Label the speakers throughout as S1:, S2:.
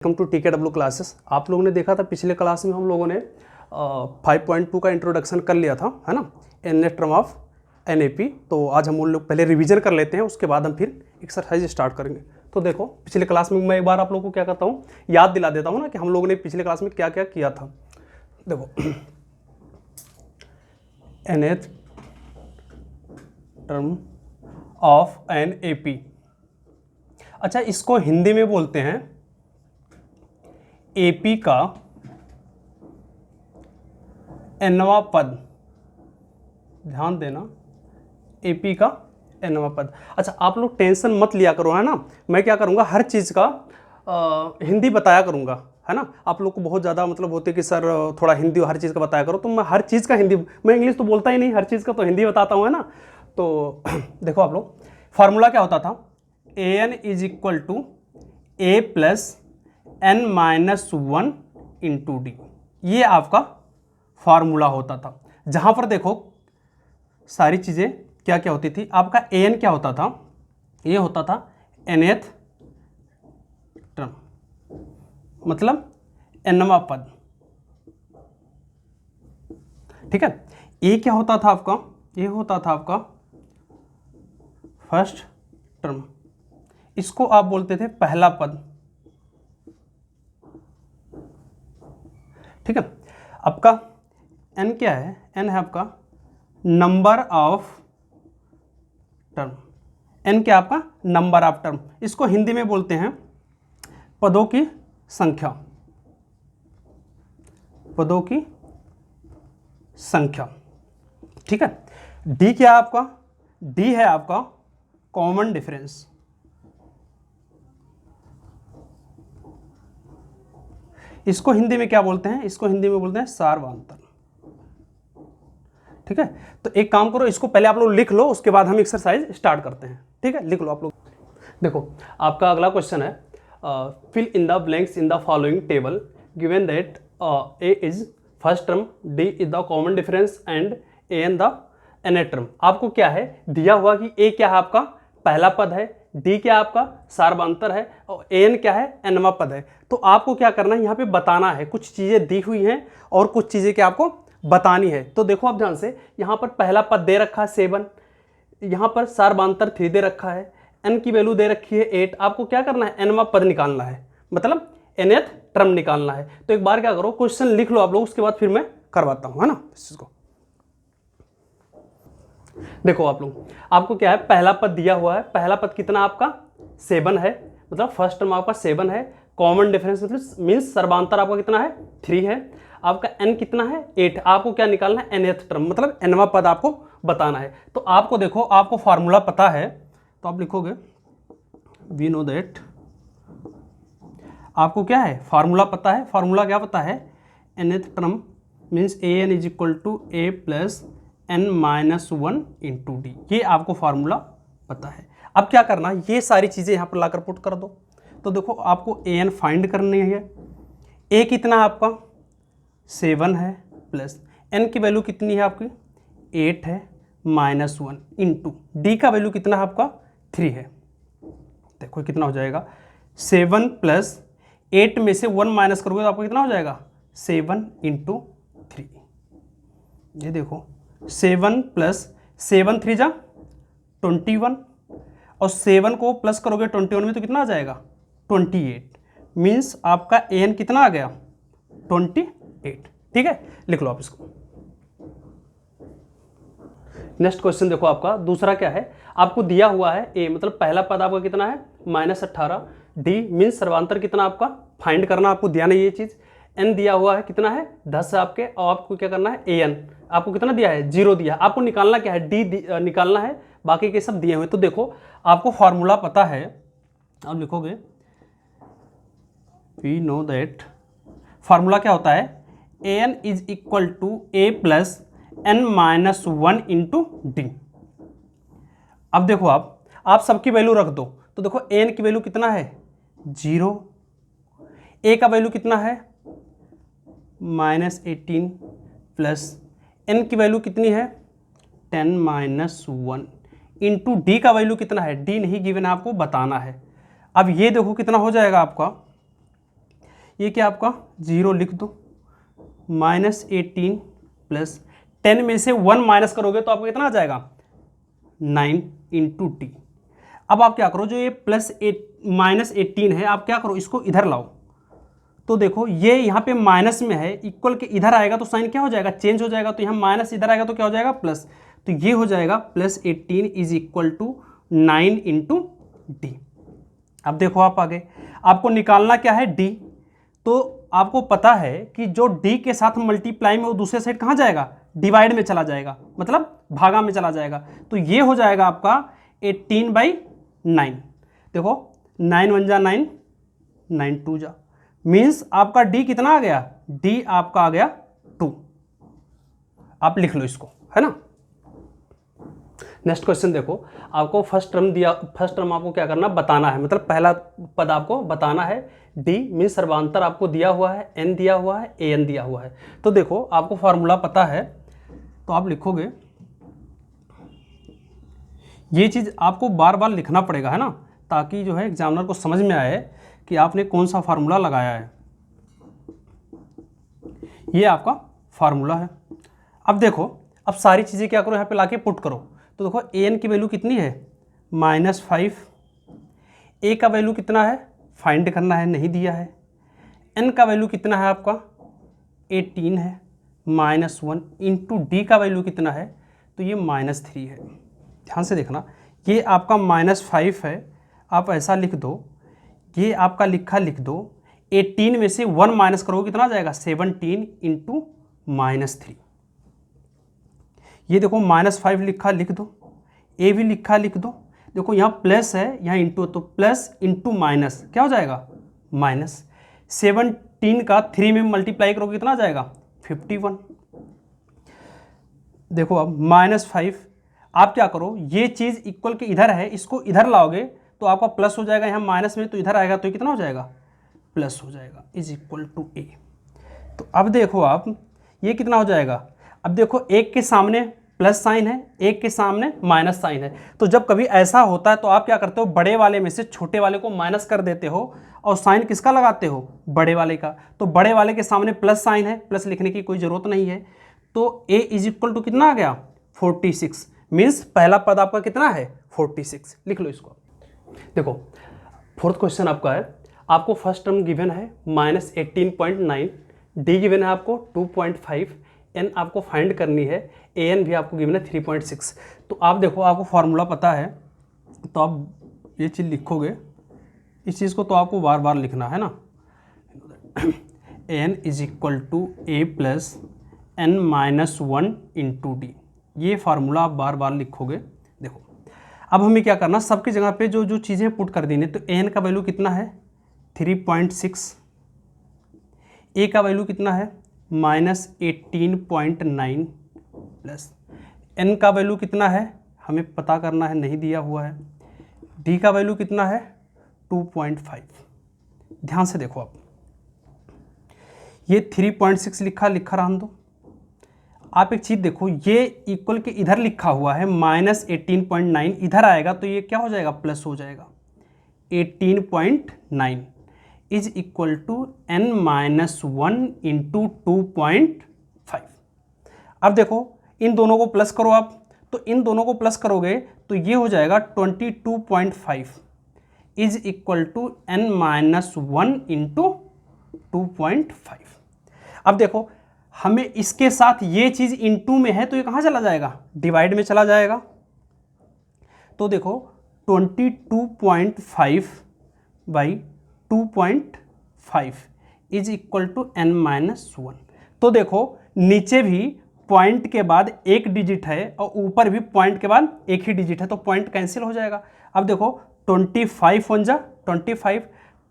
S1: Welcome to TKW classes. आप लोगों ने देखा था पिछले क्लास में हम लोगों ने 5.2 का इंट्रोडक्शन कर लिया था, है ना, एनएट टर्म ऑफ NAP। तो आज हम उन लोग पहले रिवीजन कर लेते हैं, उसके बाद हम फिर एक्सरसाइज स्टार्ट करेंगे। तो देखो पिछले क्लास में मैं एक बार आप लोगों को क्या करता हूँ, याद दिला देता हूँ ना कि हम लोगों ने पिछले क्लास में क्या क्या किया था। देखो nth टर्म ऑफ NAP, अच्छा इसको हिंदी में बोलते हैं AP का nवां पद। ध्यान देना, AP का nवां पद। अच्छा आप लोग टेंशन मत लिया करो, है ना। मैं क्या करूँगा, हर चीज़ का हिंदी बताया करूँगा, है ना। आप लोग को बहुत ज़्यादा मतलब होते कि सर थोड़ा हिंदी हर चीज़ का बताया करो, तो मैं हर चीज़ का हिंदी, मैं इंग्लिश तो बोलता ही नहीं, हर चीज़ का तो हिंदी बताता हूँ, है ना। तो देखो आप लोग, फार्मूला क्या होता था, AN is equal to A plus N-1 into d, ये आपका फार्मूला होता था। जहां पर देखो सारी चीजें क्या क्या होती थी, आपका AN क्या होता था, ये होता था nth टर्म, मतलब nवां पद, ठीक है। A क्या होता था आपका, ये होता था आपका फर्स्ट टर्म, इसको आप बोलते थे पहला पद, ठीक है। आपका n क्या है, n है आपका नंबर ऑफ टर्म, n क्या आपका नंबर ऑफ टर्म, इसको हिंदी में बोलते हैं पदों की संख्या, पदों की संख्या, ठीक है। d क्या है आपका, d है आपका कॉमन डिफरेंस, इसको हिंदी में क्या बोलते हैं, इसको हिंदी में बोलते हैं सार्वधातुक, ठीक है। तो एक काम करो, इसको पहले आप लोग लिख लो, उसके बाद हम एक्सरसाइज स्टार्ट करते हैं, ठीक है। लिख लो आप लोग। देखो आपका अगला क्वेश्चन है, fill in the blanks in the following table given that A is first term, D is the common difference and AN the nth term. आपको क्या है दिया हुआ कि A क्या है आपका पहला पद है, D क्या आपका सार्वधातुक है और AN क्या है nवां पद है। तो आपको क्या करना है, यहाँ पे बताना है, कुछ चीजें दी हुई हैं और कुछ चीजें क्या आपको बतानी है। तो देखो आप ध्यान से, यहाँ पर पहला पद दे रखा है 7, यहाँ पर सार्वधातुक 3 दे रखा है, n की वैल्यू दे रखी है 8। आपको क्या करना है, nवां पद निकालना है, मतलब nth टर्म निकालना है। तो एक बार क्या करो, क्वेश्चन लिख लो आप लोग, उसके बाद फिर मैं करवाता हूं, है ना इस चीज को। देखो आप लोग, आपको क्या है पहला पद दिया हुआ है, पहला पद कितना आपका 7 है, मतलब फर्स्ट टर्म आपका 7 है, कॉमन डिफरेंस मतलब मींस सर्वांतर आपका कितना है 3 है, आपका n कितना है 8। आपको क्या निकालना है nth टर्म, मतलब nवां पद आपको बताना है। तो आपको देखो, आपको फार्मूला पता है, तो आप लिखोगे वी नो दैट, आपको क्या है फार्मूला पता है, फार्मूला क्या पता है, nth term means AN is equal to A plus N-1 into d, ये आपको फार्मूला पता है। अब क्या करना, ये सारी चीज़ें यहाँ पर लाकर पुट कर दो। तो देखो आपको AN फाइंड करनी है, A कितना आपका 7 है, प्लस N की वैल्यू कितनी है आपकी 8 है, -1 इंटू डी का वैल्यू कितना है आपका 3 है। देखो कितना हो जाएगा, 7 प्लस 8 में से 1 माइनस करोगे तो आपको कितना हो जाएगा 7 इंटू 3। ये देखो 7 प्लस 7 3 जा 21, और 7 को प्लस करोगे 21 में तो कितना आ जाएगा 28, मीन्स आपका AN कितना आ गया 28, ठीक है। लिख लो आप इसको। नेक्स्ट क्वेश्चन देखो, आपका दूसरा क्या है, आपको दिया हुआ है A मतलब पहला पद आपका कितना है -18, D मीन्स सर्वांतर कितना आपका फाइंड करना, आपको दिया नहीं ये चीज, N दिया हुआ है कितना है 10 है आपके, और आपको क्या करना है AN आपको कितना दिया है 0 दिया है, आपको निकालना क्या है D निकालना है, बाकी के सब दिए हुए। तो देखो आपको फार्मूला पता है, आप लिखोगे वी नो दैट, फार्मूला क्या होता है AN is equal to A plus N-1 into d. अब देखो आप सबकी वैल्यू रख दो, तो देखो AN की वैल्यू कितना है 0, A का वैल्यू कितना है -18, प्लस N की वैल्यू कितनी है 10-1 इंटू डी का वैल्यू कितना है, D नहीं गिवन है, आपको बताना है। अब ये देखो कितना हो जाएगा आपका ये क्या आपका 0 लिख दो, -18 प्लस 10 में से 1 माइनस करोगे तो आपको कितना आ जाएगा 9 इंटू टी। अब आप क्या करो, जो ये -18 है आप क्या करो, इसको इधर लाओ। तो देखो ये यहाँ पे माइनस में है, इक्वल के इधर आएगा तो साइन क्या हो जाएगा, चेंज हो जाएगा। तो यहाँ माइनस इधर आएगा तो क्या हो जाएगा प्लस। तो ये हो जाएगा +18 is equal to 9 into d. अब देखो आप आगे, आपको निकालना क्या है डी। तो आपको पता है कि जो डी के साथ मल्टीप्लाई में वो दूसरे साइड कहाँ जाएगा, डिवाइड में चला जाएगा, मतलब भागा में चला जाएगा। तो ये हो जाएगा आपका 18/9। देखो 9 1 जा 9, 9 2 जा, मीन्स आपका डी कितना आ गया, डी आपका आ गया 2। आप लिख लो इसको, है ना। नेक्स्ट क्वेश्चन देखो, आपको फर्स्ट टर्म आपको क्या करना, बताना है, मतलब पहला पद आपको बताना है। डी मीन्स सर्वांतर आपको दिया हुआ है, एन दिया हुआ है, ए एन दिया हुआ है। तो देखो आपको फॉर्मूला पता है, तो आप लिखोगे, ये चीज़ आपको बार बार लिखना पड़ेगा, है ना, ताकि जो है एग्जामिनर को समझ में आए कि आपने कौन सा फार्मूला लगाया है। ये आपका फार्मूला है। अब देखो, अब सारी चीज़ें क्या करो, यहाँ पे लाके पुट करो। तो देखो ए एन की वैल्यू कितनी है -5, ए का वैल्यू कितना है फाइंड करना है, नहीं दिया है। एन का वैल्यू कितना है आपका 18 है, -1 इंटू डी का वैल्यू कितना है, तो ये -3 है। ध्यान से देखना, ये आपका -5 है, आप ऐसा लिख दो, ये आपका लिख दो। 18 में से 1 माइनस करोगे कितना आ जाएगा 17 इंटू -3। ये देखो -5 लिखा लिख दो, ए भी लिखा लिख दो। देखो यहाँ प्लस है, यहाँ इंटू, तो प्लस इंटू माइनस क्या हो जाएगा माइनस। 17 का 3 में मल्टीप्लाई करोगे कितना आ जाएगा 51। देखो अब -5, आप क्या करो, ये चीज़ इक्वल के इधर है, इसको इधर लाओगे तो आपका प्लस हो जाएगा, यहाँ माइनस में तो इधर आएगा तो कितना हो जाएगा प्लस हो जाएगा, इज इक्वल टू ए। तो अब देखो आप, ये कितना हो जाएगा, अब देखो एक के सामने प्लस साइन है, एक के सामने माइनस साइन है। तो जब कभी ऐसा होता है तो आप क्या करते हो, बड़े वाले में से छोटे वाले को माइनस कर देते हो और साइन किसका लगाते हो, बड़े वाले का। तो बड़े वाले के सामने प्लस साइन है, प्लस लिखने की कोई ज़रूरत नहीं है। तो a इज इक्वल टू कितना आ गया 46, मीन्स पहला पद आपका कितना है 46। लिख लो इसको। देखो फोर्थ क्वेश्चन आपका है, आपको फर्स्ट टर्म गिवन है -18.9, डी गिवन है आपको 2.5, एन आपको फाइंड करनी है, ए एन भी आपको गिवन है 3.6। तो आप देखो, आपको फार्मूला पता है तो आप ये चीज़ लिखोगे, इस चीज़ को तो आपको बार बार लिखना है ना। N is equal to a plus n -1 into d, ये फार्मूला आप बार बार लिखोगे। देखो अब हमें क्या करना, सबकी जगह पे जो जो चीज़ें पुट कर देनी। तो एन का वैल्यू कितना है 3.6, ए का वैल्यू कितना है -18.9 प्लस एन का वैल्यू कितना है हमें पता करना है, नहीं दिया हुआ है। डी का वैल्यू कितना है 2.5। ध्यान से देखो आप, ये 3.6 लिखा रहने दो। आप एक चीज़ देखो, ये इक्वल के इधर लिखा हुआ है -18.9, इधर आएगा तो ये क्या हो जाएगा प्लस हो जाएगा। 18.9 is equal to n-1 into 2.5। अब देखो इन दोनों को प्लस करो आप, तो इन दोनों को प्लस करोगे तो ये हो जाएगा 22.5 is equal to n-1 into 2.5। अब देखो हमें इसके साथ ये चीज़ इनटू में है तो ये कहाँ चला जाएगा, डिवाइड में चला जाएगा। तो देखो 22.5 by 2.5 is equal to n-1। तो देखो नीचे भी पॉइंट के बाद एक डिजिट है और ऊपर भी पॉइंट के बाद एक ही डिजिट है, तो पॉइंट कैंसिल हो जाएगा। अब देखो 25 1 जा 25,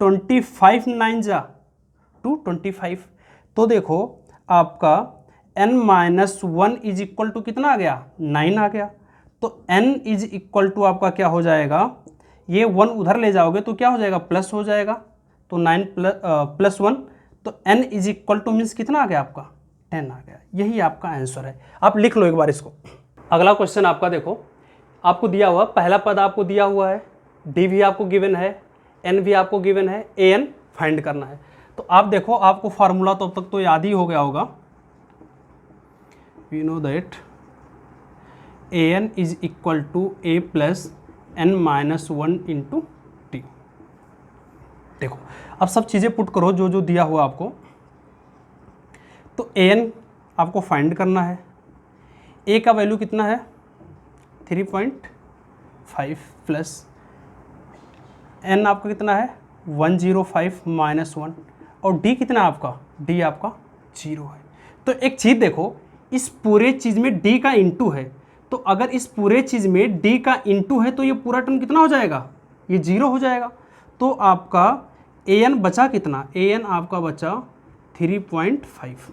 S1: 25 9 जा 225। तो देखो आपका n-1 इज इक्वल टू कितना आ गया 9 आ गया। तो n इज इक्वल टू आपका क्या हो जाएगा, ये 1 उधर ले जाओगे तो क्या हो जाएगा प्लस हो जाएगा, तो 9 प्लस 1, तो n is equal two means कितना आ गया आपका 10 आ गया। यही आपका आंसर है, आप लिख लो एक बार इसको। अगला क्वेश्चन आपका देखो, आपको दिया हुआ पहला पद आपको दिया हुआ है, डी भी आपको गिवन है, एन भी आपको गिवन है, ए एन फाइंड करना है। तो आप देखो, आपको फार्मूला तो अब तक तो याद ही हो गया होगा। We know that an is equal to a plus n minus 1 into t. देखो अब सब चीज़ें पुट करो जो जो दिया हुआ आपको। तो an आपको फाइंड करना है, a का वैल्यू कितना है 3.5 प्लस n आपका कितना है 105 माइनस 1, और d कितना है आपका, d आपका 0 है। तो एक चीज़ देखो, इस पूरे चीज़ में d का इंटू है, तो अगर इस पूरे चीज़ में d का इंटू है तो ये पूरा टर्म कितना हो जाएगा, ये 0 हो जाएगा। तो आपका an बचा कितना, an आपका बचा 3.5।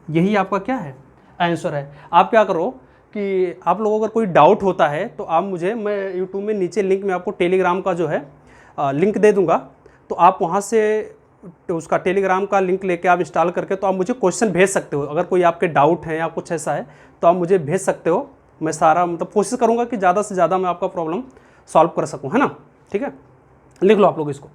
S1: यही आपका क्या है, आंसर है। आप क्या करो कि आप लोगों को अगर कोई डाउट होता है तो आप मुझे, मैं यूट्यूब में नीचे लिंक में आपको टेलीग्राम का जो है लिंक दे दूंगा, तो आप वहाँ से उसका टेलीग्राम का लिंक लेके आप इंस्टॉल करके तो आप मुझे क्वेश्चन भेज सकते हो। अगर कोई आपके डाउट है या कुछ ऐसा है तो आप मुझे भेज सकते हो। मैं सारा मतलब कोशिश करूँगा कि ज़्यादा से ज़्यादा मैं आपका प्रॉब्लम सॉल्व कर सकूँ, है ना। ठीक है, लिख लो आप लोग इसको।